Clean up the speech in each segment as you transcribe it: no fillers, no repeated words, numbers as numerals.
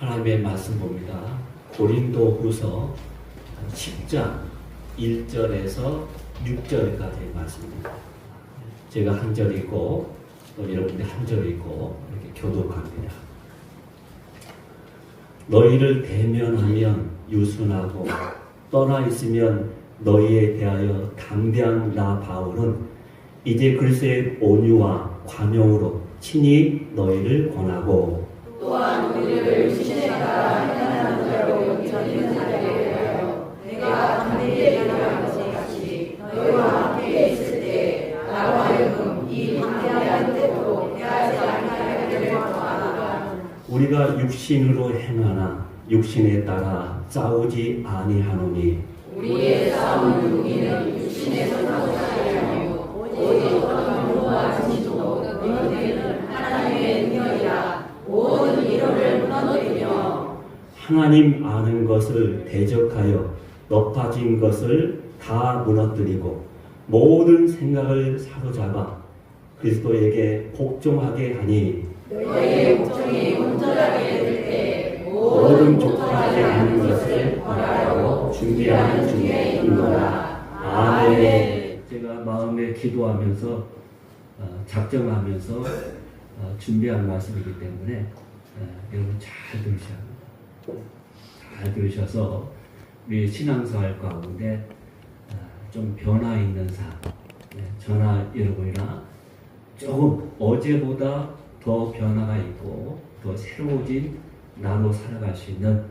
하나님의 말씀 봅니다. 고린도후서 10장 1절에서 6절까지의 말씀입니다. 제가 한 절이고 또 여러분들이 한 절이고 이렇게 교독합니다. 너희를 대면하면 유순하고 떠나 있으면 너희에 대하여 담대한 나 바울은 이제 그리스도의 온유와 관용으로 친히 너희를 권하고 또한 우리를 신에 따라 행하는 자로 여기는 자들에 대하여 내가 담대히 얘기하는 것 같이 너희와 함께 있을 때 나로 하여금 이 담대한 뜻으로 대하지 아니하게 권하노라. 우리가 육신으로 행하나 육신에 따라 싸우지 아니하노니 우리의 싸움은 무기는 육신에서 나오지 아니하며 오직 영과 진리로 너희는 하나님의 능력이라 모든 이론을 무너뜨리며 하나님 아는 것을 대적하여 높아진 것을 다 무너뜨리고 모든 생각을 사로잡아 그리스도에게 복종하게 하니 너희의 복종이 온전하게 될 때 모든 족하지 않은 것을 바라고 준비하는 중에 있노라. 아멘. 제가 마음에 기도하면서 작정하면서 준비한 말씀이기 때문에 여러분 잘 들으셔야 합니다. 잘 들으셔서 우리 신앙생활 가운데 좀 변화 있는 삶, 저나 여러분이나 조금 어제보다 더 변화가 있고 더 새로워진 나로 살아갈 수 있는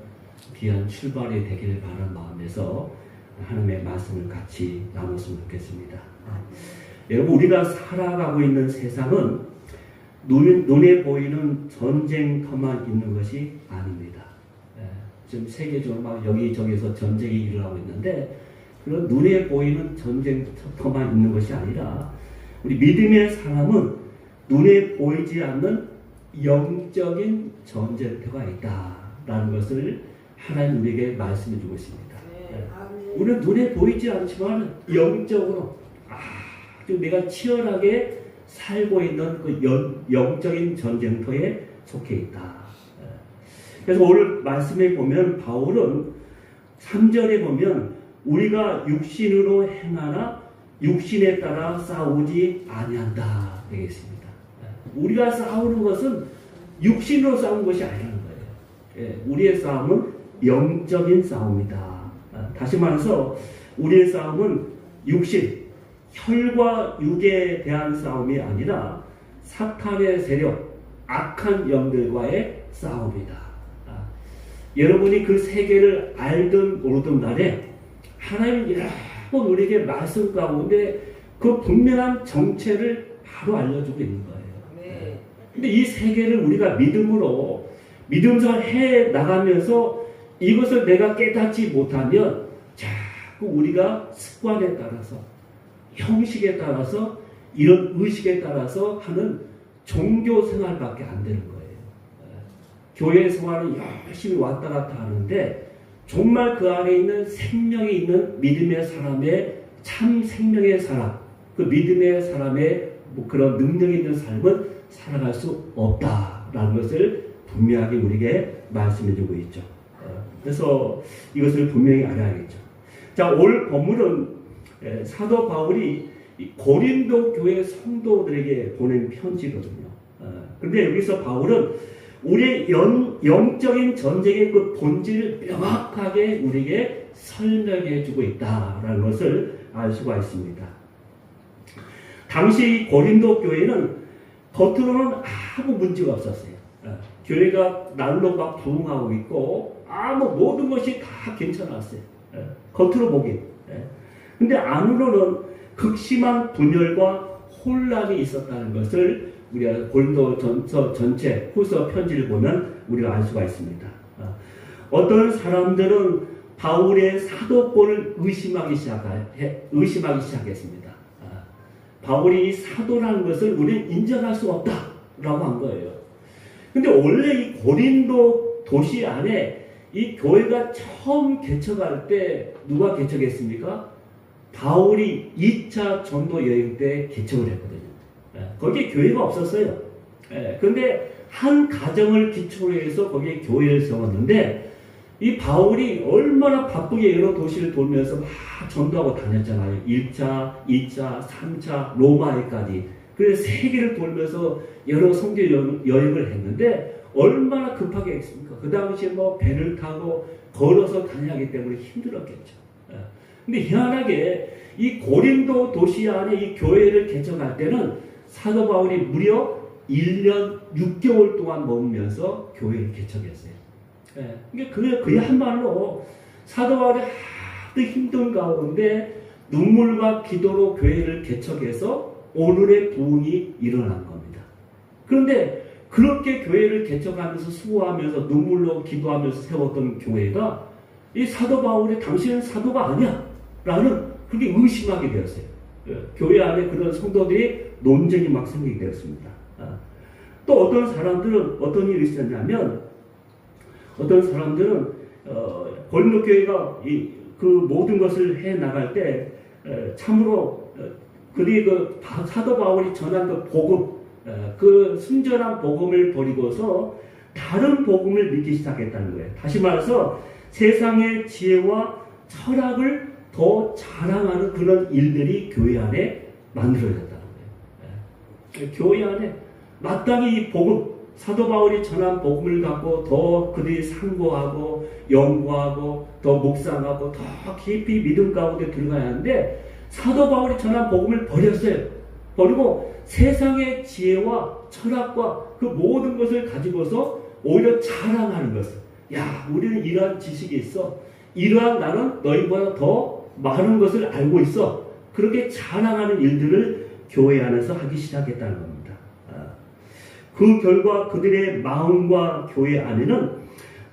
귀한 출발이 되기를 바라는 마음에서 하나님의 말씀을 같이 나눴으면 좋겠습니다. 여러분, 우리가 살아가고 있는 세상은 눈에 보이는 전쟁터만 있는 것이 아닙니다. 지금 세계적으로 막 여기저기서 전쟁이 일어나고 있는데 그런 눈에 보이는 전쟁터만 있는 것이 아니라 우리 믿음의 사람은 눈에 보이지 않는 영적인 전쟁터가 있다라는 것을 하나님 우리에게 말씀해 주고 있습니다. 우리는 눈에 보이지 않지만 영적으로 아주 내가 치열하게 살고 있는 그 영적인 전쟁터에 속해 있다. 그래서 오늘 말씀에 보면 바울은 3절에 보면 우리가 육신으로 행하나 육신에 따라 싸우지 아니한다 되겠습니다. 우리가 싸우는 것은 육신으로 싸우는 것이 아니라는 거예요. 우리의 싸움은 영적인 싸움이다. 다시 말해서 우리의 싸움은 육신, 혈과 육에 대한 싸움이 아니라 사탄의 세력, 악한 영들과의 싸움이다. 여러분이 그 세계를 알든 모르든 간에 하나님 여러 번 우리에게 말씀 가운데 그 분명한 정체를 바로 알려주고 있는 거예요. 근데 이 세계를 우리가 믿음생활 해 나가면서 이것을 내가 깨닫지 못하면 자꾸 우리가 습관에 따라서 형식에 따라서 이런 의식에 따라서 하는 종교 생활밖에 안 되는 거예요. 교회 생활은 열심히 왔다 갔다 하는데 정말 그 안에 있는 생명이 있는 믿음의 사람의 참 생명의 사람, 그 믿음의 사람의 그런 능력 있는 삶은 살아갈 수 없다라는 것을 분명하게 우리에게 말씀해 주고 있죠. 그래서 이것을 분명히 알아야겠죠. 자, 오늘 본문은 사도 바울이 고린도 교회 성도들에게 보낸 편지거든요. 그런데 여기서 바울은 우리의 영적인 전쟁의 그 본질을 명확하게 우리에게 설명해 주고 있다라는 것을 알 수가 있습니다. 당시 고린도 교회는 겉으로는 아무 문제가 없었어요. 교회가 날로 막 부흥하고 있고 모든 것이 다 괜찮았어요. 겉으로 보기. 근데 안으로는 극심한 분열과 혼란이 있었다는 것을 우리가 고린도전서 전체 후서 편지를 보면 우리가 알 수가 있습니다. 어떤 사람들은 바울의 사도권을 의심하기 시작했습니다. 바울이 사도라는 것을 우리는 인정할 수 없다라고 한 거예요. 근데 원래 이 고린도 도시 안에 이 교회가 처음 개척할 때 누가 개척했습니까? 바울이 2차 전도 여행 때 개척을 했거든요. 거기에 교회가 없었어요. 그런데 한 가정을 기초로 해서 거기에 교회를 세웠는데 이 바울이 얼마나 바쁘게 여러 도시를 돌면서 막 전도하고 다녔잖아요. 1차, 2차, 3차, 로마에까지. 그래서 세계를 돌면서 여러 선교 여행을 했는데 얼마나 급하게 했습니까? 그 당시에 뭐 배를 타고 걸어서 다니기 때문에 힘들었겠죠. 근데 희한하게 이 고린도 도시 안에 이 교회를 개척할 때는 사도 바울이 무려 1년 6개월 동안 머물면서 교회를 개척했어요. 그게 한말로 사도 바울이 하도 힘든 가운데 눈물과 기도로 교회를 개척해서 오늘의 부흥이 일어난 겁니다. 그런데 그렇게 교회를 개척하면서 수고하면서 눈물로 기도하면서 세웠던 교회가 이 사도 바울이 당신은 사도가 아니야 라는 그렇게 의심하게 되었어요. 교회 안에 그런 성도들이 논쟁이 막 생기게 되었습니다. 또 어떤 사람들은 어떤 일이 있었냐면 어떤 사람들은 고린도 교회가 그 모든 것을 해 나갈 때 참으로 그들이 그 사도 바울이 전한 그 복음, 그 순전한 복음을 버리고서 다른 복음을 믿기 시작했다는 거예요. 다시 말해서 세상의 지혜와 철학을 더 자랑하는 그런 일들이 교회 안에 만들어졌다는 거예요. 교회 안에 마땅히 이 복음, 사도 바울이 전한 복음을 갖고 더 그들이 상고하고 연구하고 더 묵상하고 더 깊이 믿음 가운데 들어가야 하는데 사도 바울이 전한 복음을 버렸어요. 버리고 세상의 지혜와 철학과 그 모든 것을 가지고서 오히려 자랑하는 것을. 야, 우리는 이러한 지식이 있어. 이러한 나는 너희보다 더 많은 것을 알고 있어. 그렇게 자랑하는 일들을 교회 안에서 하기 시작했다는 겁니다. 그 결과 그들의 마음과 교회 안에는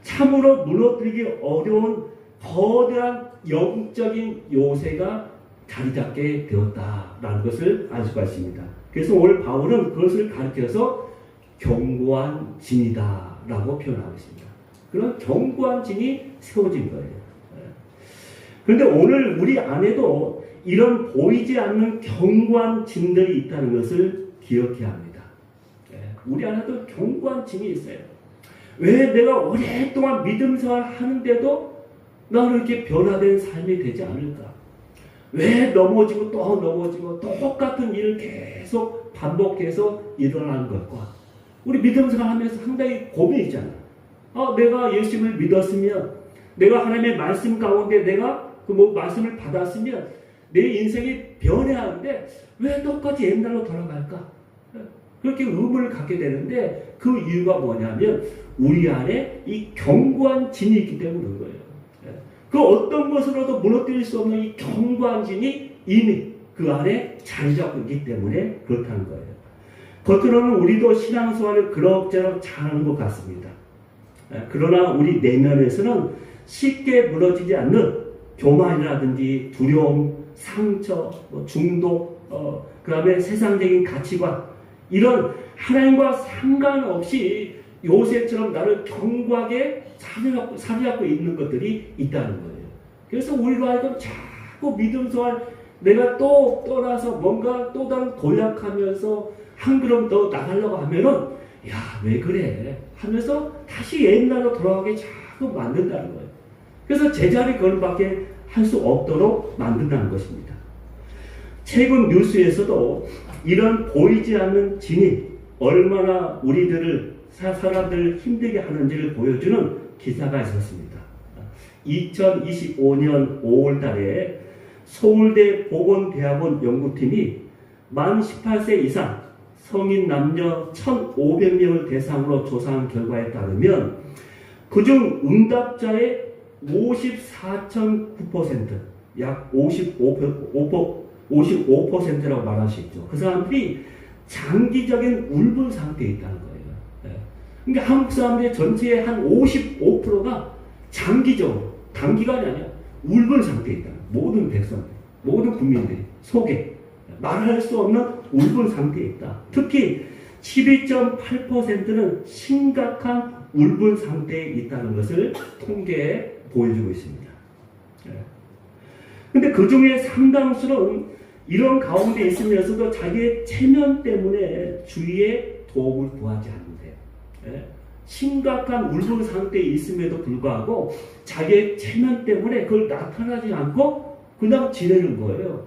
참으로 무너뜨리기 어려운 거대한 영적인 요새가 자리 잡게 되었다라는 것을 알 수가 있습니다. 그래서 오늘 바울은 그것을 가르쳐서 견고한 진이다라고 표현하고 있습니다. 그런 견고한 진이 세워진 거예요. 그런데 오늘 우리 안에도 이런 보이지 않는 견고한 진들이 있다는 것을 기억해야 합니다. 우리 안에도 견고한 진이 있어요. 왜 내가 오랫동안 믿음 생활 하는데도 나는 이렇게 변화된 삶이 되지 않을까? 왜 넘어지고 또 넘어지고 똑같은 일을 계속 반복해서 일어나는 것과 우리 믿음 생활 하면서 상당히 고민이잖아요. 내가 예수님을 믿었으면 내가 하나님의 말씀 가운데 내가 그 말씀을 받았으면 내 인생이 변해야 하는데 왜 똑같이 옛날로 돌아갈까? 그렇게 의문을 갖게 되는데 그 이유가 뭐냐면 우리 안에 이 견고한 진이 있기 때문인 거예요. 그 어떤 것으로도 무너뜨릴 수 없는 이 견고한 진이 이미 그 안에 자리 잡고 있기 때문에 그렇다는 거예요. 겉으로는 우리도 신앙생활을 그럭저럭 잘하는 것 같습니다. 그러나 우리 내면에서는 쉽게 무너지지 않는 교만이라든지 두려움, 상처, 중독, 그 다음에 세상적인 가치관 이런 하나님과 상관없이 요새처럼 나를 견고하게 사로잡고 있는 것들이 있다는 거예요. 그래서 우리로 하여금 자꾸 믿음생활 내가 또 떠나서 뭔가 또 다른 도약하면서 한 걸음 더 나가려고 하면은 야, 왜 그래? 하면서 다시 옛날로 돌아가게 자꾸 만든다는 거예요. 그래서 제자리 걸음밖에 할 수 없도록 만든다는 것입니다. 최근 뉴스에서도 이런 보이지 않는 진이 얼마나 우리들을 사람들을 힘들게 하는지를 보여주는 기사가 있었습니다. 2025년 5월 달에 서울대 보건대학원 연구팀이 만 18세 이상 성인 남녀 1,500명을 대상으로 조사한 결과에 따르면 그중 응답자의 54.9%, 약 55%라고 말할 수 있죠. 그 사람들이 장기적인 울분 상태에 있다는 거예요. 그러니까 한국 사람들의 전체의 한 55%가 장기적으로, 단기간이 아니라 울분 상태에 있다. 모든 백성들, 모든 국민들이 속에 말할 수 없는 울분 상태에 있다. 특히 12.8%는 심각한 울분 상태에 있다는 것을 통계에 보여주고 있습니다. 근데 그 중에 상당수는 이런 가운데 있으면서도 자기의 체면 때문에 주위의 도움을 구하지 않는데요. 심각한 울분 상태에 있음에도 불구하고 자기의 체면 때문에 그걸 나타나지 않고 그냥 지내는 거예요.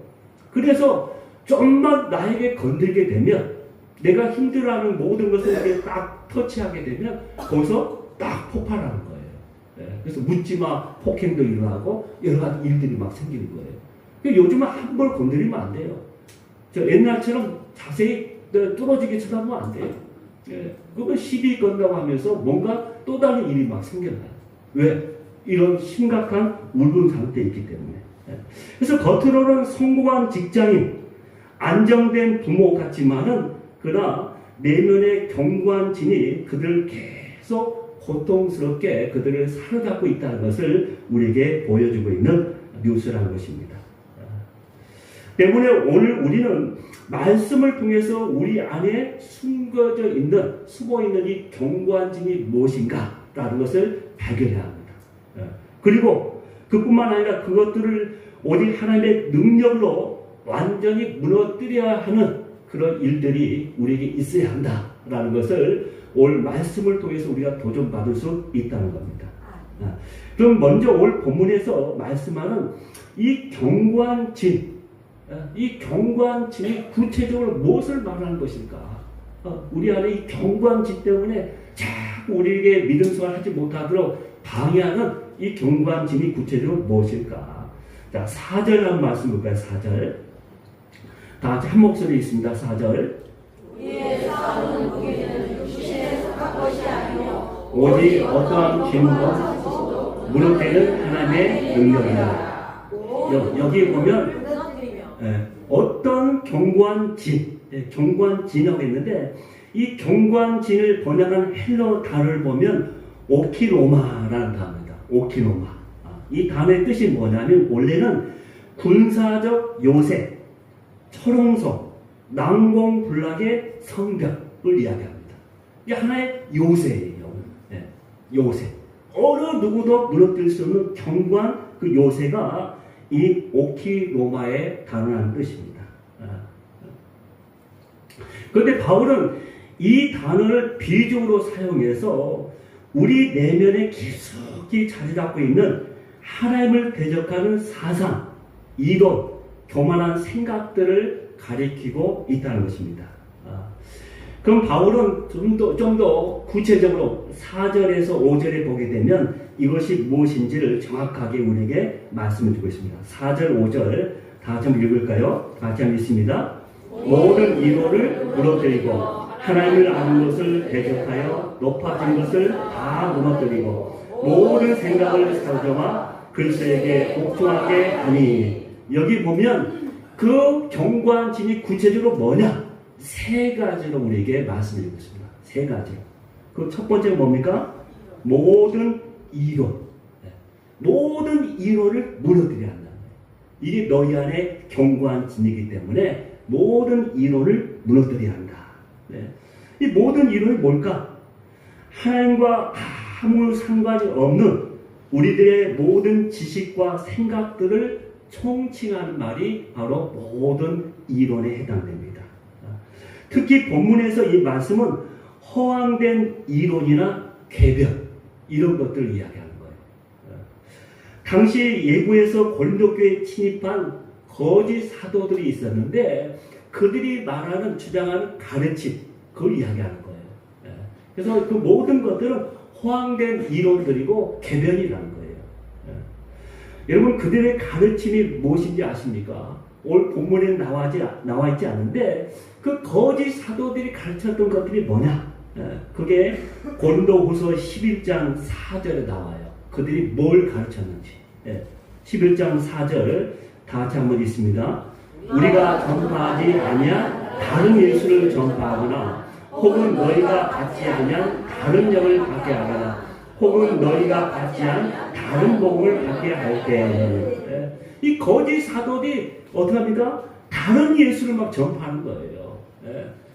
그래서 좀만 나에게 건들게 되면 내가 힘들어하는 모든 것을 이렇게 딱 터치하게 되면 거기서 딱 폭발하는 거예요. 그래서 묻지마 폭행도 일어나고 여러 가지 일들이 막 생기는 거예요. 요즘은 한 번 건드리면 안 돼요. 저 옛날처럼 자세히 뚫어지게 쳐다보면 안 돼요. 그건 시비 건다고 하면서 뭔가 또 다른 일이 막 생겨나요. 왜? 이런 심각한 울분 상태에 있기 때문에. 그래서 겉으로는 성공한 직장인, 안정된 부모 같지만은 그러나 내면의 견고한 진이 그들을 계속 고통스럽게 그들을 사로잡고 있다는 것을 우리에게 보여주고 있는 뉴스라는 것입니다. 때문에 오늘 우리는 말씀을 통해서 우리 안에 숨겨져 있는, 숨어 있는 이 견고한 진이 무엇인가라는 것을 발견해야 합니다. 그리고 그뿐만 아니라 그것들을 오직 하나님의 능력으로 완전히 무너뜨려야 하는 그런 일들이 우리에게 있어야 한다라는 것을 오늘 말씀을 통해서 우리가 도전받을 수 있다는 겁니다. 그럼 먼저 오늘 본문에서 말씀하는 이 견고한 진, 이 견고한 진이 구체적으로 무엇을 말하는 것일까? 우리 안에 이 견고한 진 때문에 자꾸 우리에게 믿음 생활을 하지 못하도록 방해하는 이 견고한 진이 구체적으로 무엇일까? 자, 4절 한번 말씀 볼까요? 4절. 다 같이 한 목소리 있습니다. 4절. 우리의 싸움은 우리는 육신에 속한 것이 아니요 오직 어떠한 짐도 무너뜨리는 하나님의 능력이다. 여기 보면 어떤 견고한 진, 견고한 진이라고 했는데 이 견고한 진을 번역한 헬러 단어를 보면 오키노마라는 단어입니다. 오키노마. 이 단어의 뜻이 뭐냐면 원래는 군사적 요새, 철옹성, 난공불락의 성벽을 이야기합니다. 이게 하나의 요새예요. 요새. 어느 누구도 무너뜨릴 수 없는 견고한 그 요새가 이 오키노마의 단어라는 뜻입니다. 그런데 바울은 이 단어를 비유적으로 사용해서 우리 내면에 깊숙이 자리 잡고 있는 하나님을 대적하는 사상, 이론, 교만한 생각들을 가리키고 있다는 것입니다. 그럼 바울은 좀 더 구체적으로 4절에서 5절에 보게 되면 이것이 무엇인지를 정확하게 우리에게 말씀을 주고 있습니다. 4절, 5절 다 같이 한번 읽을까요? 같이 한번 읽습니다. 모든 이론을 무너뜨리고 하나님을 아는 것을 대적하여 높아진 것을 다 무너뜨리고 모든 생각을 사로잡아 그리스도에게 복종하게 하니. 여기 보면 그 견고한 진이 구체적으로 뭐냐? 세 가지로 우리에게 말씀드리고 있습니다. 세 가지로. 그 첫 번째는 뭡니까? 모든 이론. 모든 이론을 무너뜨려야 한다. 이게 너희 안에 견고한 진이기 때문에 모든 이론을 무너뜨려야 한다. 이 모든 이론이 뭘까? 하나님과 아무 상관이 없는 우리들의 모든 지식과 생각들을 총칭하는 말이 바로 모든 이론에 해당됩니다. 특히 본문에서 이 말씀은 허황된 이론이나 궤변 이런 것들을 이야기하는 거예요. 당시 예고에서 고린도 교회에 침입한 거짓 사도들이 있었는데 그들이 말하는 주장하는 가르침 그걸 이야기하는 거예요. 그래서 그 모든 것들은 허황된 이론들이고 궤변이라는 거예요. 여러분 그들의 가르침이 무엇인지 아십니까? 오늘 본문에 나와 있지 않은데 그 거짓 사도들이 가르쳤던 것들이 뭐냐? 그게 고린도후서 11장 4절에 나와요. 그들이 뭘 가르쳤는지. 11장 4절 다 같이 한번 읽습니다. 우리가 전파하지 아니한 다른 예수를 전파하거나 혹은 너희가 받지 아니한 다른 영을 받게 하거나 혹은 너희가 받지 않은 다른 복음을 받게 할 때 이 거짓 사도들이 어떻게 합니까? 다른 예수를 막 전파하는 거예요.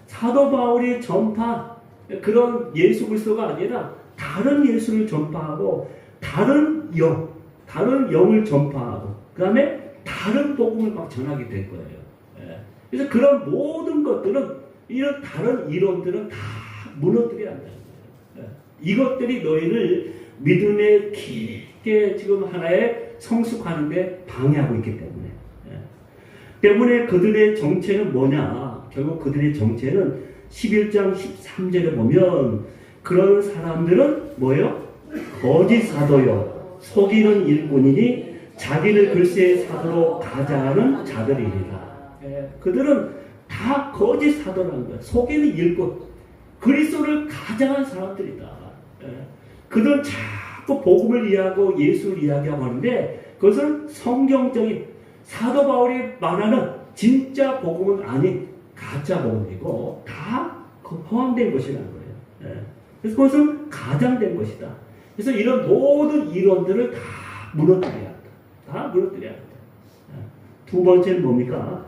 사도 바울이 전파 그런 예수 그리스도가 아니라 다른 예수를 전파하고 다른 영을 전파하고 그 다음에 다른 복음을 막 전하게 될 거예요. 그래서 그런 모든 것들은 이런 다른 이론들은 다 무너뜨려야 한다는 거예요. 이것들이 너희를 믿음에 깊게 지금 하나에 성숙하는데 방해하고 있기 때문에. 때문에 그들의 정체는 뭐냐? 결국 그들의 정체는 11장 13절에 보면 그런 사람들은 뭐예요? 거짓 사도요 속이는 일꾼이니 자기를 글쎄 사도로 가자하는 자들이니라. 그들은 다 거짓 사도라는 거예요. 속이는 일꾼, 그리스도를 가장한 사람들이다. 그들은 자꾸 복음을 이해하고 예수를 이야기하고 하는데 그것은 성경적인 사도 바울이 말하는 진짜 복음은 아닌 가짜 복음이고 다 허황된 것이라는 거예요. 그래서 그것은 가장된 것이다. 그래서 이런 모든 이론들을 다 무너뜨려야 한다. 다 무너뜨려야 한다. 두 번째는 뭡니까?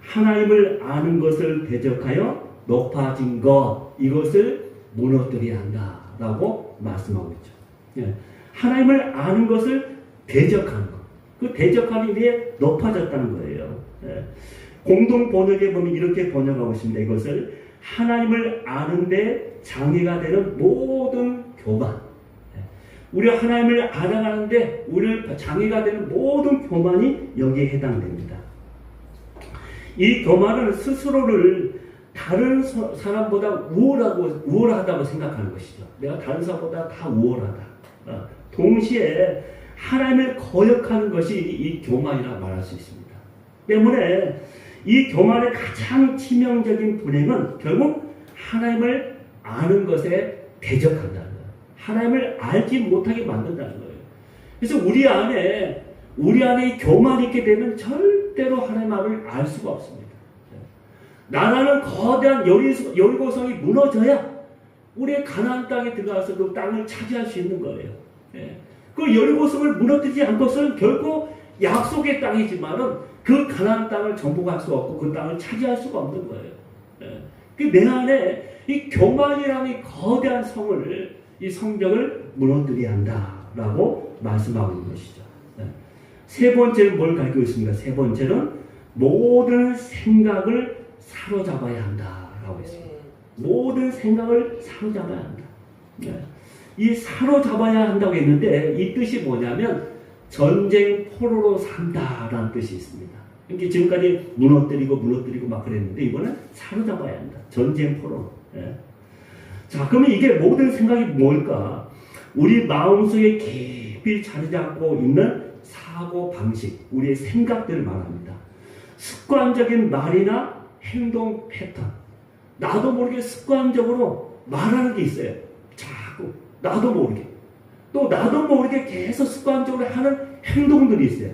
하나님을 아는 것을 대적하여 높아진 것, 이것을 무너뜨려야 한다라고 말씀하고 있죠. 하나님을 아는 것을 대적하는 것. 그 대적하는 일에 높아졌다는 거예요. 공동 번역에 보면 이렇게 번역하고 있습니다. 이것을 하나님을 아는데 장애가 되는 모든 교만. 우리가 하나님을 알아가는데 우리를 장애가 되는 모든 교만이 여기에 해당됩니다. 이 교만은 스스로를 다른 사람보다 우월하다고 생각하는 것이죠. 내가 다른 사람보다 다 우월하다. 동시에 하나님을 거역하는 것이 이 교만이라 말할 수 있습니다. 때문에 이 교만의 가장 치명적인 불행은 결국 하나님을 아는 것에 대적한다는 거예요. 하나님을 알지 못하게 만든다는 거예요. 그래서 우리 안에 이 교만이 있게 되면 절대로 하나님을 알 수가 없습니다. 나라는 거대한 여리고성이 무너져야 우리의 가나안 땅에 들어가서 그 땅을 차지할 수 있는 거예요. 그 여리고성을 무너뜨리지 않고서는 결코 약속의 땅이지만은 그 가나안 땅을 정복할 수 없고 그 땅을 차지할 수가 없는 거예요. 내 안에 이 교만이라는 이 거대한 성을, 이 성벽을 무너뜨려야 한다라고 말씀하고 있는 것이죠. 세 번째는 뭘 가르치고 있습니까? 세 번째는 모든 생각을 사로잡아야 한다라고 했습니다. 모든 생각을 사로잡아야 한다. 이 사로잡아야 한다고 했는데 이 뜻이 뭐냐면 전쟁 포로로 산다라는 뜻이 있습니다. 그러니까 지금까지 무너뜨리고 막 그랬는데 이번엔 사로잡아야 한다. 전쟁 포로. 자, 그러면 이게 모든 생각이 뭘까? 우리 마음속에 깊이 자리 잡고 있는 사고 방식, 우리의 생각들을 말합니다. 습관적인 말이나 행동 패턴. 나도 모르게 습관적으로 말하는 게 있어요. 자꾸 나도 모르게. 또 나도 모르게 계속 습관적으로 하는 행동들이 있어요.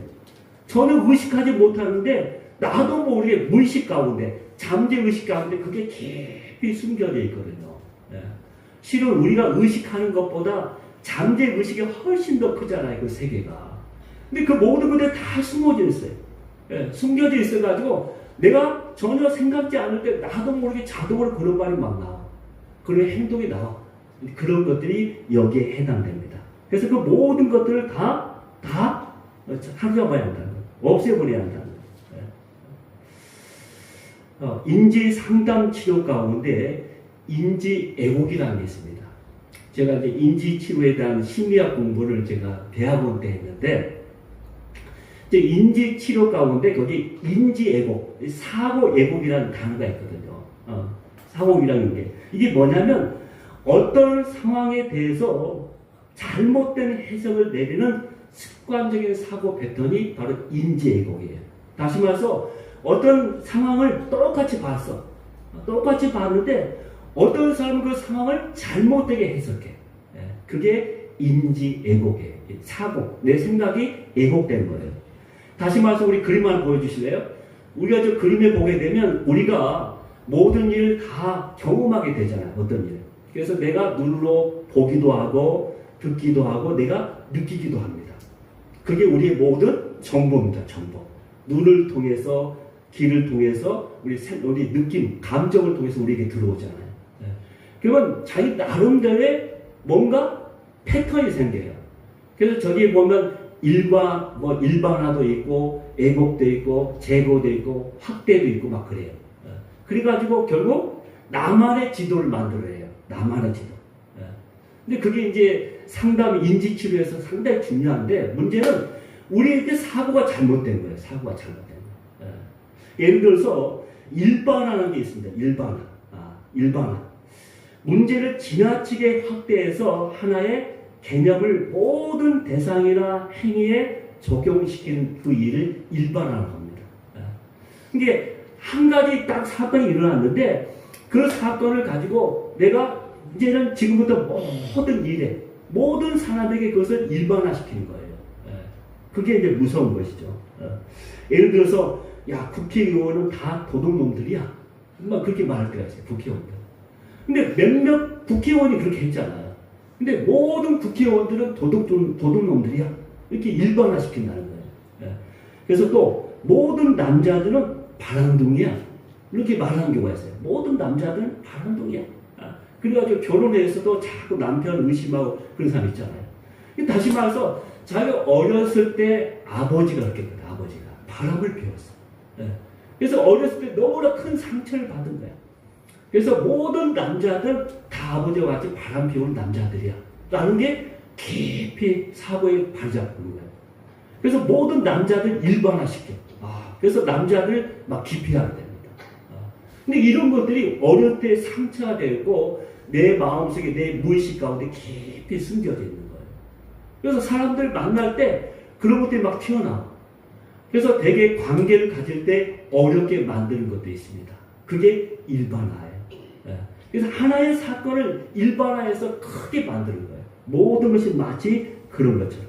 저는 의식하지 못하는데 나도 모르게 무의식 가운데, 잠재의식 가운데 그게 깊이 숨겨져 있거든요. 실은 우리가 의식하는 것보다 잠재의식이 훨씬 더 크잖아요. 그 세계가. 근데 그 모든 것들이 다 숨어져 있어요. 숨겨져 있어가지고 내가 전혀 생각지 않을 때 나도 모르게 자동으로 그런 말이 막 나와. 그런 행동이 나와. 그런 것들이 여기에 해당됩니다. 그래서 그 모든 것들을 다 사로잡아야 한다는 거예요. 없애버려야 한다는 거예요. 인지 상담 치료 가운데 인지 애국이라는 게 있습니다. 제가 이제 인지 치료에 대한 심리학 공부를 제가 대학원 때 했는데, 이제 인지 치료 가운데 거기 인지 애국, 사고 애국이라는 단어가 있거든요. 사고이라는 게 이게 뭐냐면 어떤 상황에 대해서 잘못된 해석을 내리는 습관적인 사고 패턴이 바로 인지 애국이에요. 다시 말해서 어떤 상황을 똑같이 봤어. 똑같이 봤는데 어떤 사람은 그 상황을 잘못되게 해석해. 그게 인지 애국이에요. 사고, 내 생각이 애국된 거예요. 다시 말해서 우리 그림 하나 보여주실래요? 우리가 저 그림에 보게 되면 우리가 모든 일을 다 경험하게 되잖아요. 어떤 일. 그래서 내가 눈으로 보기도 하고 듣기도 하고 내가 느끼기도 합니다. 그게 우리의 모든 정보입니다. 정보. 눈을 통해서, 귀를 통해서 우리 느낌, 감정을 통해서 우리에게 들어오잖아요. 그러면 자기 나름대로의 뭔가 패턴이 생겨요. 그래서 저기에 보면 일반화도 있고, 애국도 있고, 재고도 있고, 확대도 있고, 막 그래요. 그래가지고 결국 나만의 지도를 만들어야 해요. 나만의 지도. 근데 그게 이제 상담 인지치료에서 상당히 중요한데 문제는 우리에게 사고가 잘못된 거예요. 사고가 잘못된 거예요. 예를 들어서 일반화라는 게 있습니다. 일반화. 문제를 지나치게 확대해서 하나의 개념을 모든 대상이나 행위에 적용시키는 그 일을 일반화라고 합니다. 이게 한 가지 딱 사건이 일어났는데 그 사건을 가지고 내가 이제는 지금부터 모든 일에 모든 사람에게 그것을 일반화시키는 거예요. 그게 이제 무서운 것이죠. 예를 들어서 야 국회의원은 다 도둑놈들이야. 막 그렇게 말할 때가 있어요. 국회의원들. 근데 몇몇 국회의원이 그렇게 했잖아요. 근데 모든 국회의원들은 도둑놈들이야. 이렇게 일반화시킨다는 거예요. 그래서 또 모든 남자들은 바람둥이야. 이렇게 말하는 경우가 있어요. 모든 남자들은 바람둥이야. 그래가지고 결혼해서도 자꾸 남편 의심하고 그런 사람 있잖아요. 다시 말해서 자기 어렸을 때 아버지가 그렇게 했거든. 아버지가 바람을 피웠어. 그래서 어렸을 때 너무나 큰 상처를 받은 거야. 그래서 모든 남자들 다 아버지와 같이 바람 피우는 남자들이야. 라는 게 깊이 사고에 발잡는 거야. 그래서 모든 남자들 일반화시켜. 그래서 남자들 막 기피하게 됩니다. 근데 이런 것들이 어릴 때 상처가 되고 내 마음속에 내 무의식 가운데 깊이 숨겨져 있는 거예요. 그래서 사람들 만날 때 그런 것들이 막 튀어나와. 그래서 되게 관계를 가질 때 어렵게 만드는 것도 있습니다. 그게 일반화예요. 그래서 하나의 사건을 일반화해서 크게 만드는 거예요. 모든 것이 마치 그런 것처럼.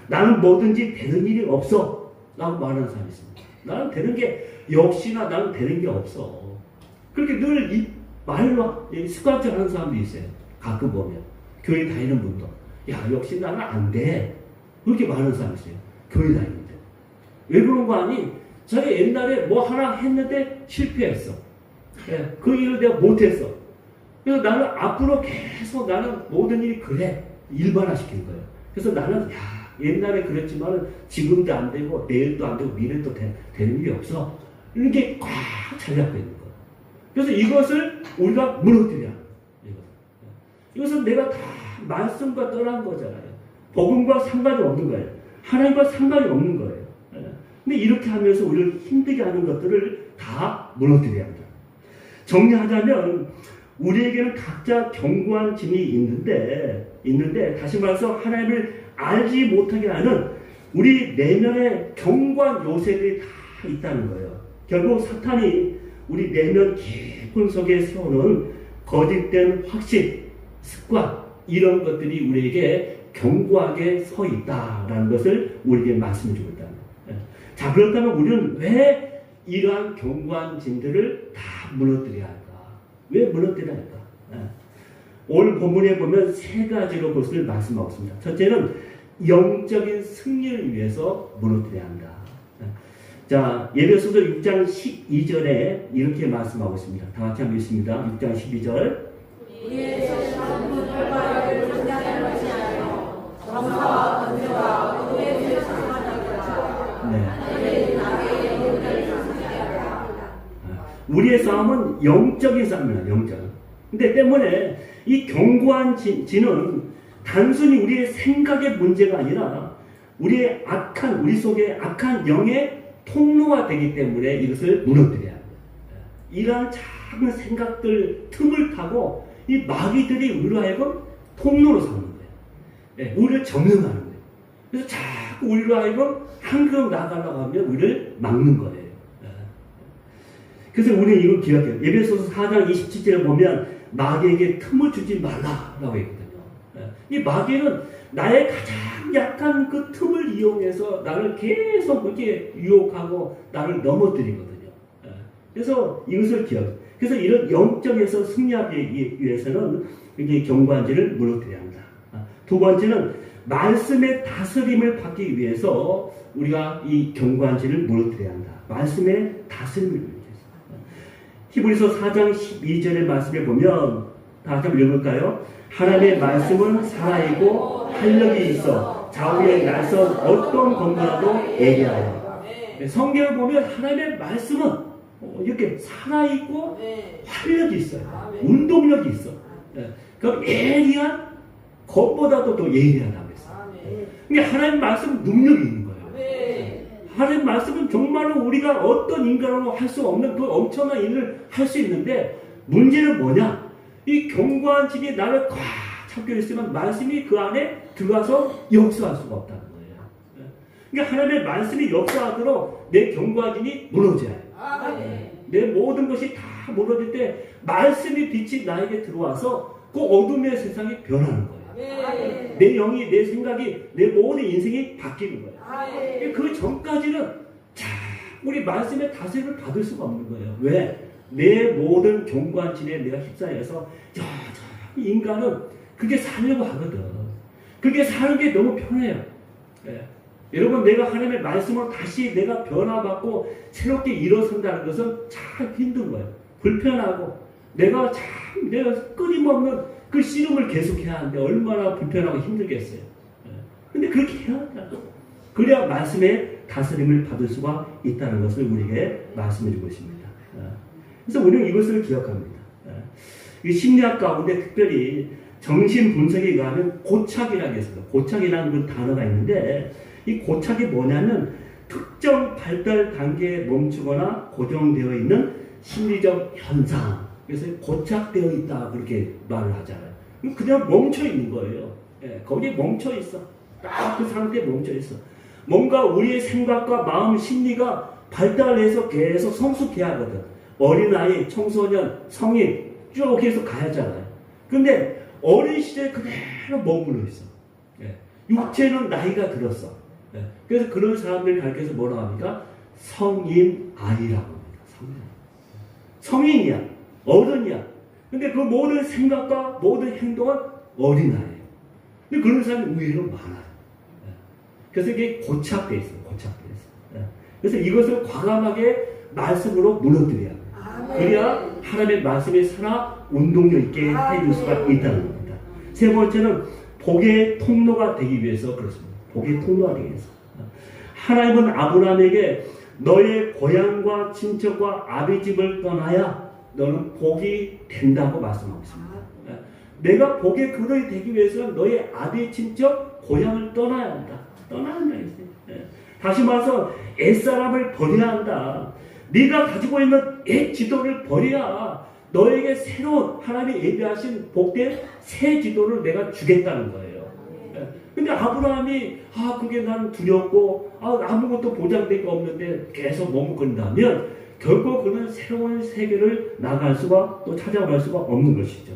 나는 뭐든지 되는 일이 없어. 라고 말하는 사람이 있습니다. 나는 되는 게, 역시나 나는 되는 게 없어. 그렇게 늘 이 말로 습관적으로 하는 사람도 있어요. 가끔 보면. 교회 다니는 분도. 야, 역시 나는 안 돼. 그렇게 말하는 사람이 있어요. 교회 다니는데. 왜 그런 거 아니? 자기 옛날에 뭐 하나 했는데 실패했어. 그 일을 내가 못했어. 그래서 나는 앞으로 계속 나는 모든 일이 그래. 일반화시킨 거예요. 그래서 나는, 야, 옛날에 그랬지만 지금도 안 되고 내일도 안 되고 미래도 되는 일이 없어. 이렇게 꽉 자리잡고 있는 거예요. 그래서 이것을 우리가 무너뜨려. 이것은 내가 다 말씀과 떠난 거잖아요. 복음과 상관이 없는 거예요. 하나님과 상관이 없는 거예요. 근데 이렇게 하면서 우리를 힘들게 하는 것들을 다 무너뜨려야 합니다. 정리하자면 우리에게는 각자 견고한 짐이 있는데 다시 말해서 하나님을 알지 못하게 하는 우리 내면의 견고한 요새들이 다 있다는 거예요. 결국 사탄이 우리 내면 깊은 속에 세우는 거짓된 확신, 습관 이런 것들이 우리에게 견고하게 서 있다라는 것을 우리에게 말씀해 주고 있다는 거예요. 자, 그렇다면 우리는 왜 이러한 견고한 짐들을 다 무너뜨려야 할까? 왜 무너뜨려야 할까? 오늘 본문에 보면 세 가지로 그것을 말씀하고 있습니다. 첫째는 영적인 승리를 위해서 무너뜨려야 한다. 자, 에베소서 6장 12절에 이렇게 말씀하고 있습니다. 다 같이 한번 읽습니다. 6장 12절. 우리의 세상은 결과를 분양할 것이 아니요 정사와 건조와 의의 상관하리라. 하나님의 나의 영혼을 상하리라. 우리의 싸움은 영적인 싸움이야. 영적. 근데 때문에 이 견고한 진은 단순히 우리의 생각의 문제가 아니라 우리의 우리 속에 악한 영의 통로가 되기 때문에 이것을 무너뜨려야 합니다. 이러한 작은 생각들 틈을 타고 이 마귀들이 우리로 하여금 통로로 삼는 거예요. 우리를 점령하는 거예요. 그래서 자꾸 우리로 하여금 한 걸음 나가려고 하면 우리를 막는 거예요. 그래서 우리는 이걸 기억해요. 에베소서 4장 27절에 보면 마귀에게 틈을 주지 말라라고 했거든요. 이 마귀는 나의 가장 약한 그 틈을 이용해서 나를 계속 그렇게 유혹하고 나를 넘어뜨리거든요. 그래서 이것을 기억해요. 그래서 이런 영적에서 승리하기 위해서는 굉장히 견고한지를 무너뜨려야 합니다. 두 번째는 말씀의 다스림을 받기 위해서 우리가 이 견고한지를 무너뜨려야 한다. 말씀의 다스림을 위해서. 히브리서 4장 12절의 말씀에 보면 다 같이 한번 읽을까요? 하나님의 말씀은 살아있고 활력이 있어 좌우에 날선 어떤 건물라도 예리하여. 성경을 보면 하나님의 말씀은 이렇게 살아있고 활력이 있어요. 운동력이 있어. 그럼 예리한 것보다도 더 예리하다고 했어요. 그러니까 하나님 말씀은 능력이 있는 거예요. 하나님 말씀은 정말로 우리가 어떤 인간으로 할 수 없는 그 엄청난 일을 할 수 있는데, 문제는 뭐냐? 이 견고한 진이 나를 꽉 잡고 있으면 말씀이 그 안에 들어가서 역사할 수가 없다는 거예요. 그러니까 하나님의 말씀이 역사하도록 내 견고한 진이 무너져야 해요. 내 모든 것이 다 무너질 때 말씀의 빛이 나에게 들어와서 그 어둠의 세상이 변하는 거예요. 내 영이, 내 생각이, 내 모든 인생이 바뀌는 거예요. 그 전까지는 우리 말씀의 다스림을 받을 수가 없는 거예요. 왜? 내 모든 견고한 진에 내가 휩싸여서 인간은 그게 살려고 하거든. 그게 사는 게 너무 편해요. 여러분, 내가 하나님의 말씀으로 다시 내가 변화받고 새롭게 일어선다는 것은 참 힘든 거예요. 불편하고 내가 끊임없는 그 씨름을 계속해야 하는데 얼마나 불편하고 힘들겠어요. 근데 그렇게 해야 한다. 그래야 말씀의 다스림을 받을 수가 있다는 것을 우리에게 말씀해 주고 있습니다. 그래서 우리는 이것을 기억합니다. 이 심리학 가운데 특별히 정신 분석에 의하면 고착이라는 게 있어요. 고착이라는 그 단어가 있는데, 이 고착이 뭐냐면 특정 발달 단계에 멈추거나 고정되어 있는 심리적 현상. 그래서 고착되어 있다 그렇게 말을 하잖아요. 그냥 멈춰 있는 거예요. 거기에 멈춰 있어. 딱 그 상태에 멈춰 있어. 뭔가 우리의 생각과 마음, 심리가 발달해서 계속 성숙해야 하거든. 어린아이, 청소년, 성인 쭉 해서 가야잖아요. 근데 어린 시절에 그대로 머물러 있어. 육체는 나이가 들었어. 그래서 그런 사람들 가르쳐서 뭐라고 합니까? 성인 아이라고 합니다. 성인이야. 어른이야. 근데 그 모든 생각과 모든 행동은 어린아이예요. 근데 그런 사람이 의외로 많아요. 그래서 이게 고착되어 있어요. 고착되어 있어요. 그래서 이것을 과감하게 말씀으로 무너뜨려야 합니다. 그래야 하나님의 말씀이 살아 운동력 있게 해줄 수가 있다는 겁니다. 세 번째는 복의 통로가 되기 위해서 그렇습니다. 복의 통로가 되기 위해서. 하나님은 아브라함에게 너의 고향과 친척과 아비집을 떠나야 너는 복이 된다고 말씀하고 있습니다. 내가 복의 근원이 되기 위해서는 너의 아비, 친척, 고향을 떠나야 한다. 떠나야 한다. 다시 말해서 옛사람을 버려야 한다. 네가 가지고 있는 옛 지도를 버려야 너에게 새로운 하나님이 예비하신 복된 새 지도를 내가 주겠다는 거예요. 근데 아브라함이 그게 나는 두렵고 아무것도 보장된 게 없는데 계속 머뭇거린다면 결국 그는 새로운 세계를 나갈 수가 또 찾아갈 수가 없는 것이죠.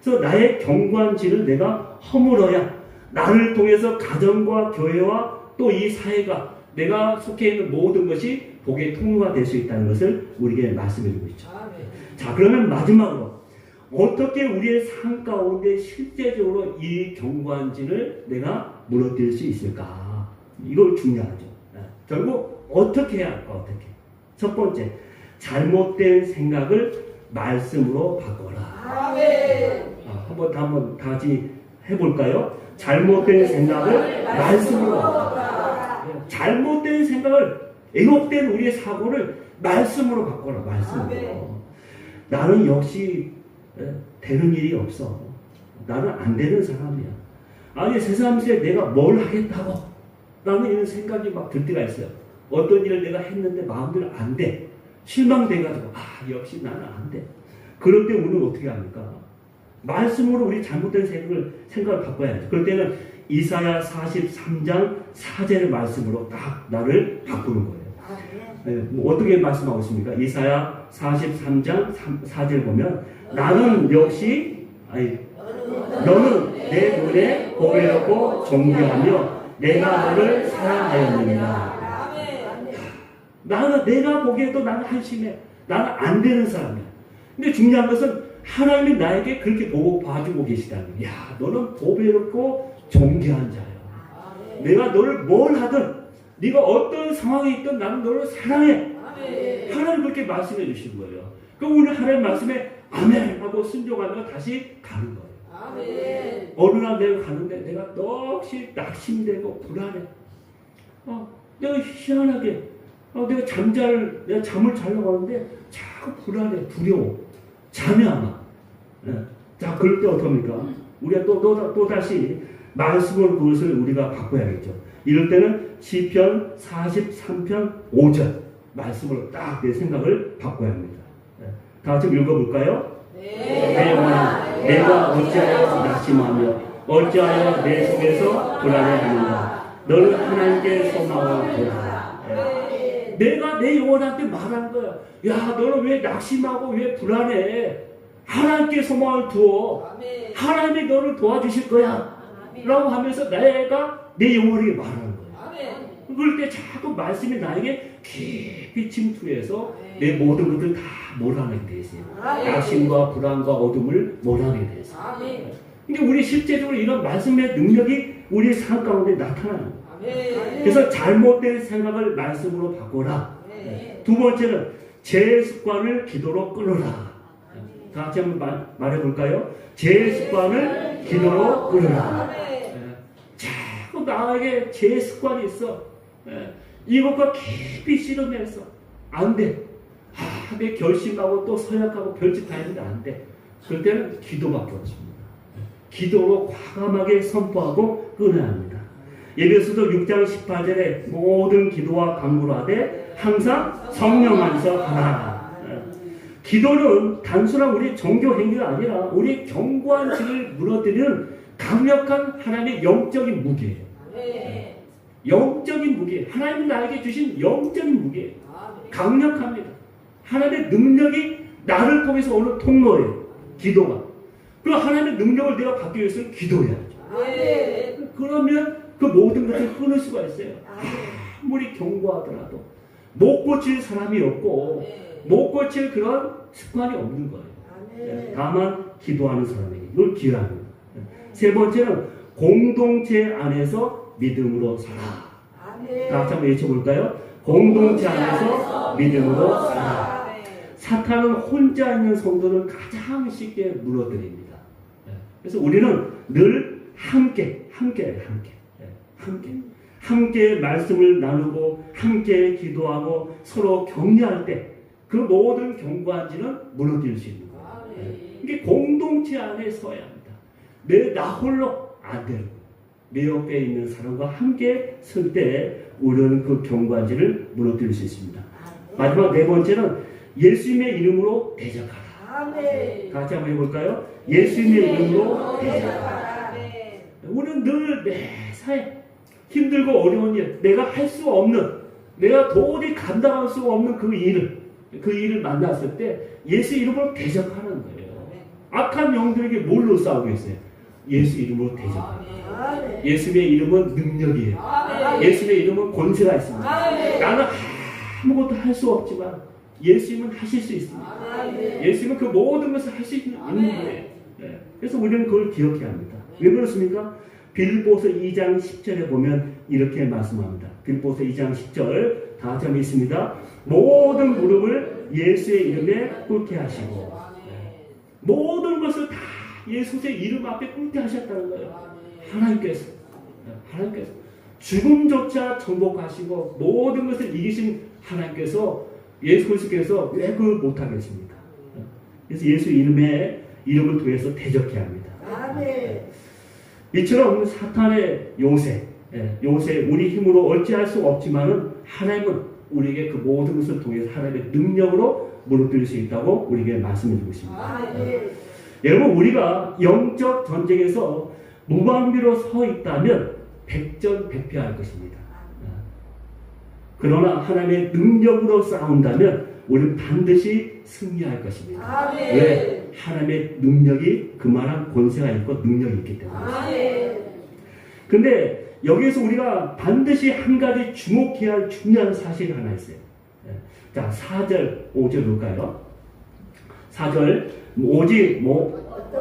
그래서 나의 견고한 진을 내가 허물어야 나를 통해서 가정과 교회와 또 이 사회가 내가 속해 있는 모든 것이 복의 통로가 될 수 있다는 것을 우리에게 말씀해 주고 있죠. 자, 그러면 마지막으로 어떻게 우리의 삶 가운데 실제적으로 이 견고한 진을 내가 무너뜨릴 수 있을까? 이거 중요하죠. 결국 어떻게 해야 할까? 어떻게? 첫 번째, 잘못된 생각을 말씀으로 바꿔라. 한번 다 같이 해볼까요? 잘못된 생각을 말씀으로 바꿔라. 잘못된 생각을, 애곡된 우리의 사고를 말씀으로 바꿔라. 말씀으로. 나는 역시 되는 일이 없어. 나는 안 되는 사람이야. 아니, 세상에 내가 뭘 하겠다고 라는 이런 생각이 막 들 때가 있어요. 어떤 일을 내가 했는데 마음대로 안 돼. 실망돼가지고 역시 나는 안 돼. 그럴 때 우리는 어떻게 합니까? 말씀으로 우리 잘못된 생각을 바꿔야죠. 그럴 때는 이사야 43장 4절의 말씀으로 딱 나를 바꾸는 거예요. 어떻게 말씀하고 있습니까? 이사야 43장 4절 보면 나는 역시 너는 내 눈에 보배롭고 존귀하며 내가 너를 사랑하였느니라. 내가 보기에도 나는 한심해. 나는 안 되는 사람이야. 근데 중요한 것은 하나님이 나에게 그렇게 보고 봐주고 계시다는 거야. 너는 보배롭고 존귀한 자야. 내가 너를 뭘 하든 네가 어떤 상황에 있든 나는 너를 사랑해. 하나님 그렇게 말씀해 주신 거예요. 그럼 우리 하나님 말씀에 아멘 하고 순종하면 다시 가는 거예요. 어느 날 내가 가는데 내가 넋이 낙심되고 불안해. 내가 희한하게 내가 잠을 자려고 하는데 자꾸 불안해, 두려워. 잠이 안 와. 자, 그럴 때 어떡합니까? 우리가 또다시 말씀을 그것을 우리가 바꿔야겠죠. 이럴 때는 시편 43편 5절 말씀을 딱 내 생각을 바꿔야 합니다. 다 같이 읽어볼까요? 내 영혼아 내가 어찌하여 낙심하며 어찌하여 내 속에서 불안해하는가. 너는 하나님께 소망을 두라. 내가 내 영혼한테 말한 거야. 야, 너는 왜 낙심하고 왜 불안해? 하나님께 소망을 두어. 하나님이 너를 도와주실 거야. 라고 하면서 내가 내 영혼에게 말하는 거야. 그럴 때 자꾸 말씀이 나에게 깊이 침투해서 내 모든 것을 다 몰아내게 돼 있어요. 낙심과 불안과 어둠을 몰아내게 돼 있어요. 그러니까 우리 실제적으로 이런 말씀의 능력이 우리 삶 가운데 나타나는 거예요. 그래서 잘못된 생각을 말씀으로 바꿔라. 두 번째는 제 습관을 기도로 끊어라. 다 같이 한번 말해볼까요? 제 습관을 기도로 끊어라. 자꾸 나에게 제 습관이 있어. 이것과 깊이 씨름해서 안 돼. 내 결심하고 또 서약하고 별짓 다 했는데 안 돼. 그럴 때는 기도밖에 없습니다. 기도로 과감하게 선포하고 끊어야 합니다. 에베소서 6장 18절에 모든 기도와 간구로 하되 항상 성령 안에서 하라. 기도는 단순한 우리 종교 행위가 아니라 우리 견고한 질을 무너뜨리는 강력한 하나님의 영적인 무기예요. 영적인 무기, 하나님이 나에게 주신 영적인 무기예요. 강력합니다. 하나님의 능력이 나를 통해서 오는 통로예요. 기도가. 그 하나님의 능력을 내가 받기 위해서는 기도해야죠. 그러면 그 모든 것을 끊을 수가 있어요. 아무리 경고하더라도 못 고칠 사람이 없고 못 고칠 그런 습관이 없는 거예요. 다만 기도하는 사람에게 이걸 기여합니다. 세 번째는 공동체 안에서 믿음으로 살아. 다 같이 한번 외쳐볼까요? 공동체 안에서 믿음으로 살아. 사탄은 혼자 있는 성도를 가장 쉽게 무너뜨립니다. 그래서 우리는 늘 함께 말씀을 나누고 함께 기도하고 서로 격려할 때 그 모든 견고한지는 무너뜨릴 수 있는 거예요. 이게 공동체 안에 서야 합니다. 나 홀로 안 되는 거예요. 내 옆에 있는 사람과 함께 설 때 우리는 그 견고한지를 무너뜨릴 수 있습니다. 마지막 네 번째는 예수님의 이름으로 대적하라. 같이 한번 해볼까요? 예수님의 이름으로 대적하라. 우리는 늘 매사에 힘들고 어려운 일, 내가 할 수 없는, 내가 도저히 감당할 수 없는 그 일을 만났을 때 예수 이름으로 대적하는 거예요. 악한 영들에게 뭘로 싸우겠어요? 예수 이름으로 대적하라. 예수의 이름은 능력이에요. 예수의 이름은 권세가 있습니다. 나는 아무것도 할 수 없지만 예수님은 하실 수 있습니다. 예수님은 그 모든 것을 할 수 있는 거예요. 그래서 우리는 그걸 기억해야 합니다. 왜 그렇습니까? 빌보서 2장 10절에 보면 이렇게 말씀합니다. 빌보서 2장 10절 다 같이 한번 있습니다. 모든 무릎을 예수의 이름에 꿇게 하시고 모든 것을 다 예수의 이름 앞에 꿇게 하셨다는 거예요. 하나님께서 죽음조차 정복하시고 모든 것을 이기신 하나님께서 예수 그리스도께서 왜 그걸 못하겠습니까? 그래서 예수 이름을 통해서 대적해야 합니다. 이처럼 사탄의 요새 우리 힘으로 어찌할 수 없지만은 하나님은 우리에게 그 모든 것을 통해서 하나님의 능력으로 무너뜨릴 수 있다고 우리에게 말씀해 주고 있습니다. 여러분, 우리가 영적 전쟁에서 무방비로 서 있다면 백전백패할 것입니다. 그러나 하나님의 능력으로 싸운다면 우리는 반드시 승리할 것입니다. 왜? 하나님의 능력이 그만한 권세가 있고 능력이 있기 때문에. 근데 여기에서 우리가 반드시 한 가지 주목해야 할 중요한 사실이 하나 있어요. 자, 4절, 5절 볼까요? 4절, 오직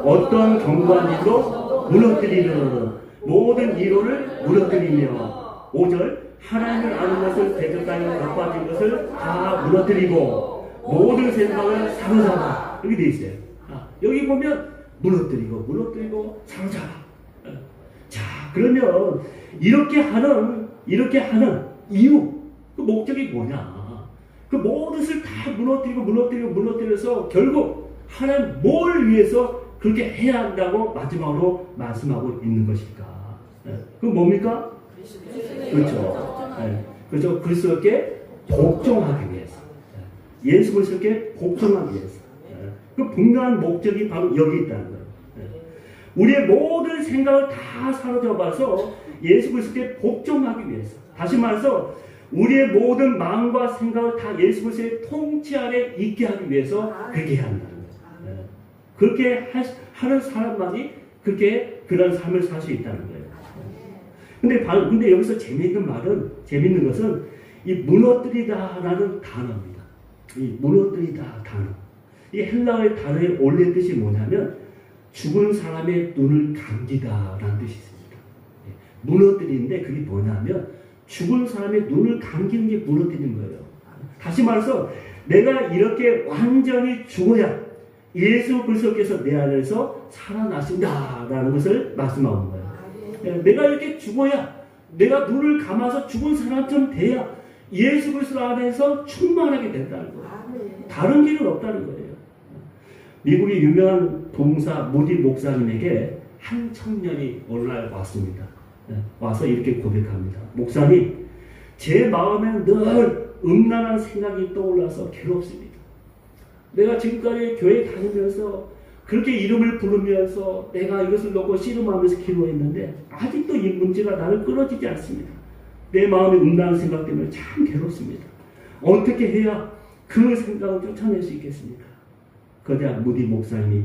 어떤 견고한 일로 무너뜨리는 모든 이론을 무너뜨리며 5절, 하나님을 아는 것을 대적하여 나빠진 것을 다 무너뜨리고 모든 생각을 사로잡아. 여기 돼 있어요. 여기 보면 무너뜨리고 사로잡아. 자, 그러면 이렇게 하는 이유, 그 목적이 뭐냐? 그 모든 것을 다 무너뜨려서 결국 하나님 뭘 위해서 그렇게 해야 한다고 마지막으로 말씀하고 있는 것일까? 그 뭡니까? 그렇죠. 그렇죠. 그리스도께 복종하기 위해서. 예수 그리스도께 복종하기 위해서. 그 분명한 목적이 바로 여기 있다는 거예요. 우리의 모든 생각을 다 사로잡아서 예수 그리스도께 복종하기 위해서. 다시 말해서 우리의 모든 마음과 생각을 다 예수 그리스도의 통치 아래 있게 하기 위해서 그렇게 해야 한다는 거예요. 그렇게 하는 사람만이 그렇게 그런 삶을 살 수 있다는 거예요. 근데 여기서 재밌는 것은 이 무너뜨리다라는 단어입니다. 이 무너뜨리다 단어. 이 헬라어의 단어의 원래 뜻이 뭐냐면 죽은 사람의 눈을 감기다라는 뜻이 있습니다. 무너뜨리는데 그게 뭐냐면 죽은 사람의 눈을 감기는 게 무너뜨리는 거예요. 다시 말해서 내가 이렇게 완전히 죽어야 예수 그리스도께서 내 안에서 살아나신다라는 것을 말씀하는 거예요. 내가 이렇게 죽어야 내가 눈을 감아서 죽은 사람처럼 돼야 예수 그리스도 안에서 충만하게 된다는 거예요. 다른 길은 없다는 거예요. 미국의 유명한 동사 모디 목사님에게 한 청년이 오늘날 왔습니다. 와서 이렇게 고백합니다. 목사님, 제 마음에 늘 음란한 생각이 떠올라서 괴롭습니다. 내가 지금까지 교회 다니면서 그렇게 이름을 부르면서 내가 이것을 놓고 씨름하면서 기도했는데 아직도 이 문제가 나를 끊어지지 않습니다. 내 마음의 음란한 생각 때문에 참 괴롭습니다. 어떻게 해야 그 생각을 쫓아낼 수 있겠습니까? 그러자 무디 목사님이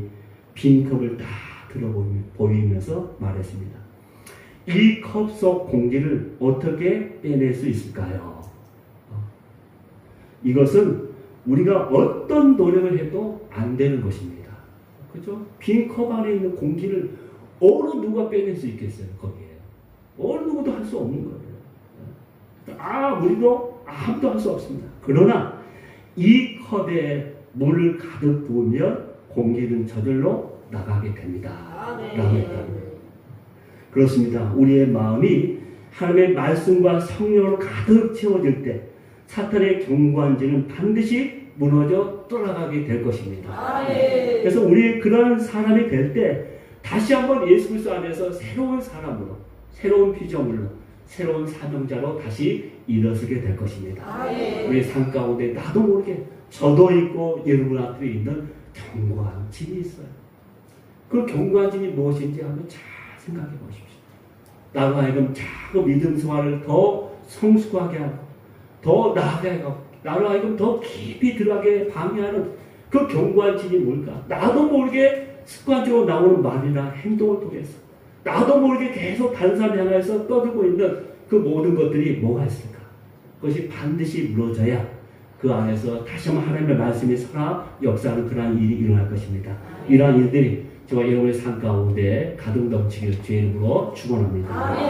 빈 컵을 딱 들어보이면서 말했습니다. 이 컵 속 공기를 어떻게 빼낼 수 있을까요? 이것은 우리가 어떤 노력을 해도 안 되는 것입니다. 그죠? 빈 컵 안에 있는 공기를 어느 누가 빼낼 수 있겠어요, 거기에. 어느 누구도 할 수 없는 거예요. 우리도 아무도 할 수 없습니다. 그러나 이 컵에 물을 가득 부으면 공기는 저절로 나가게 됩니다. 그렇습니다. 우리의 마음이 하나님의 말씀과 성령으로 가득 채워질 때 사탄의 경관지는 반드시 무너져 떠나가게 될 것입니다. 그래서 우리 그런 사람이 될 때 다시 한번 예수 그리스도 안에서 새로운 사람으로, 새로운 피조물로, 새로운 사명자로 다시 일어서게 될 것입니다. 우리 삶 가운데 나도 모르게 저도 있고 여러분 앞에 있는 경관진이 있어요. 그 경관진이 무엇인지 한번 잘 생각해 보십시오. 나로 하여금 자꾸 믿음 생활을 더 성숙하게 하고 더 나아가게 하고 나로 하여금 더 깊이 들어가게 방해하는 그 경관진이 뭘까? 나도 모르게 습관적으로 나오는 말이나 행동을 통해서 나도 모르게 계속 다른 사람 향해서 떠들고 있는 그 모든 것들이 뭐가 있을까? 그것이 반드시 무너져야 그 안에서 다시 한번 하나님의 말씀이 살아 역사하는 그러한 일이 일어날 것입니다. 이러한 일들이 저와 여러분의 삶 가운데 가득 넘치기를 주의 이름으로 축원합니다.